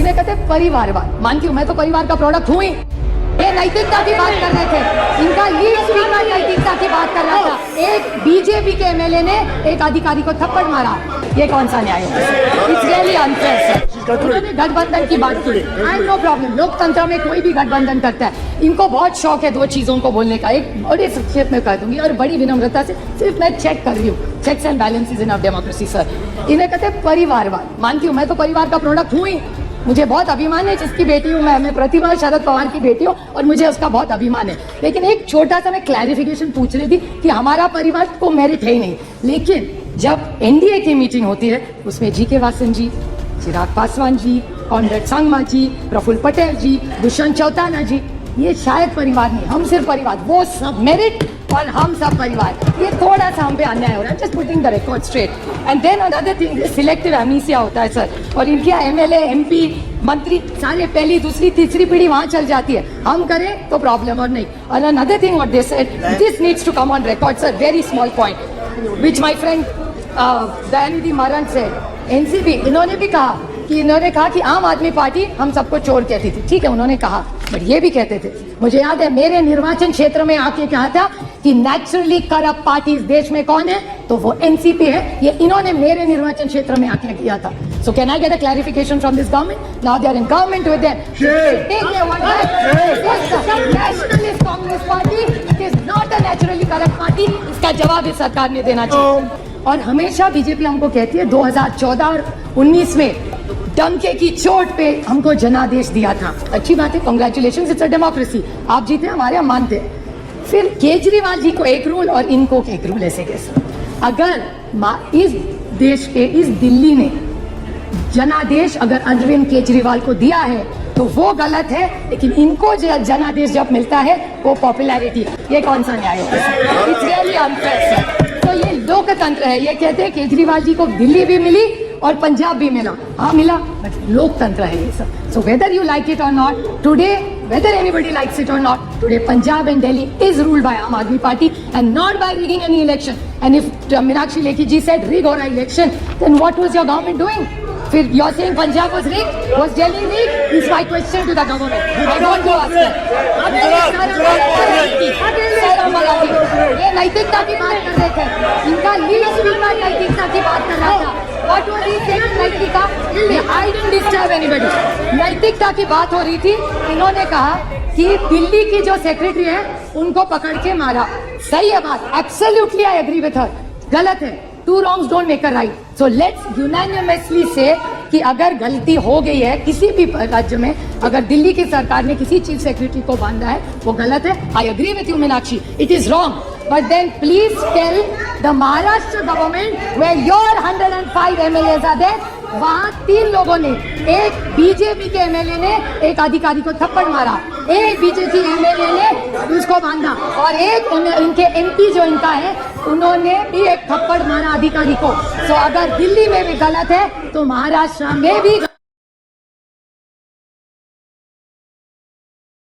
इन्हें कहते हैं परिवारवाद। मानती हूँ, मैं तो परिवार का प्रोडक्ट हूँ ही। ये नैतिकता की बात कर रहे थे, इनका लीड स्पीकर नैतिकता की बात कर रहा था। एक बीजेपी के एमएलए ने एक अधिकारी को थप्पड़ मारा, ये कौन सा न्याय है? It's really unfair sir. उन्होंने गठबंधन की बात की, आई नो प्रॉब्लम, लोकतंत्र में कोई भी गठबंधन करता है। इनको बहुत शौक है दो चीजों को बोलने का, एक बड़े संक्षेप में कह दूंगी और बड़ी विनम्रता से, सिर्फ मैं चेक कर रही हूँ, checks and balances in of democracy sir. इन्हें कहते हैं परिवारवाद। मानती हूँ, मैं तो परिवार का प्रोडक्ट हूँ ही, मुझे बहुत अभिमान है जिसकी बेटी हूँ मैं प्रतिभा शरद पवार की बेटी हूँ और मुझे उसका बहुत अभिमान है। लेकिन एक छोटा सा मैं क्लैरिफिकेशन पूछ रही थी कि हमारा परिवार को मेरिट है ही नहीं, लेकिन जब एनडीए की मीटिंग होती है उसमें जी के वासन जी, चिराग पासवान जी, कॉमरेड संगमा जी, प्रफुल्ल पटेल जी, दुष्यंत चौटाला जी, ये शायद परिवार नहीं, हम सिर्फ परिवार, वो सब मेरिट और हम सब परिवार। ये थोड़ा सा हम पे अन्याय हो रहा है, just putting the record straight. And then another thing, selective amnesia होता है सर, और इनके एमएलए एमपी मंत्री सारे पहली दूसरी तीसरी पीढ़ी वहां चल जाती है, हम करें तो प्रॉब्लम और नहीं। और another thing what they said, this needs to come on record sir, very small point which my friend Dayanidhi Maran से एनसीपी, इन्होंने भी कहा कि आम आदमी पार्टी हम सबको चोर कहती थी। ठीक है, उन्होंने कहा, बट ये भी कहते थे, मुझे याद है मेरे निर्वाचन क्षेत्र में आके कहा था कि नेचुरली करप्ट पार्टी इस देश में कौन है, तो वो एनसीपी है। ये इन्होंने मेरे निर्वाचन क्षेत्र में आके किया था। So can I get a clarification from this government? Now they are in government with them. Nationalist Congress Party is not a naturally corrupt party. इसका जवाब इस सरकार ने देना चाहिए। और हमेशा बीजेपी हमको कहती है 2014 और 19 में डंके की चोट पे हमको जनादेश दिया था। अच्छी बात है, कांग्रेचुलेशन, इट्स अ डेमोक्रेसी, आप जीते हमारे हम मानते हैं। फिर केजरीवाल जी को एक रूल और इनको एक रूल, ऐसे कैसे? अगर इस देश के, इस दिल्ली ने जनादेश अगर अरविंद केजरीवाल को दिया है तो वो गलत है, लेकिन इनको जनादेश जब मिलता है वो पॉपुलैरिटी, ये कौन सा न्याय है? It's really unfair sir. तो ये लोकतंत्र है, ये कहते हैं केजरीवाल जी को दिल्ली भी मिली और पंजाब भी मिला, हाँ मिला, बट लोकतंत्र है ये सब। So whether you like it और not, today whether anybody likes it or not, today Punjab and Delhi is ruled by Aam Aadmi Party and not by rigging any election. And if Meenakshi Lekhi ji said rig or election, then what was your government doing? If you're saying Punjab was rigged, was Delhi rigged? Is my question to the government. I don't go ask that. ये नैतिकता की बात कर रहे थे, इनका lead speaker नैतिकता की बात कर रहा था। What was he saying? नैतिकता, I didn't disturb anybody. नैतिकता की बात हो रही थी, इन्होंने कहा कि दिल्ली की जो सेक्रेटरी है उनको पकड़ के मारा। सही है बात, absolutely I agree with her, गलत है, two wrongs don't make a right. So let's unanimously say कि अगर गलती हो गई है किसी भी राज्य में, अगर दिल्ली की सरकार ने किसी चीफ सेक्रेटरी को बांधा है वो गलत है। I agree with you Meenakshi, it is wrong, but then please tell the Maharashtra government where your 105 MLAs are there, वहाँ 3 लोगों ने, एक बीजेपी के एमएलए ने एक अधिकारी को थप्पड़ मारा, एक बीजेपी एमएलए ने उसको बांधा, और एक इनके एमपी जो इनका है उन्होंने भी एक थप्पड़ मारा अधिकारी को। सो अगर दिल्ली में भी गलत है तो महाराष्ट्र में भी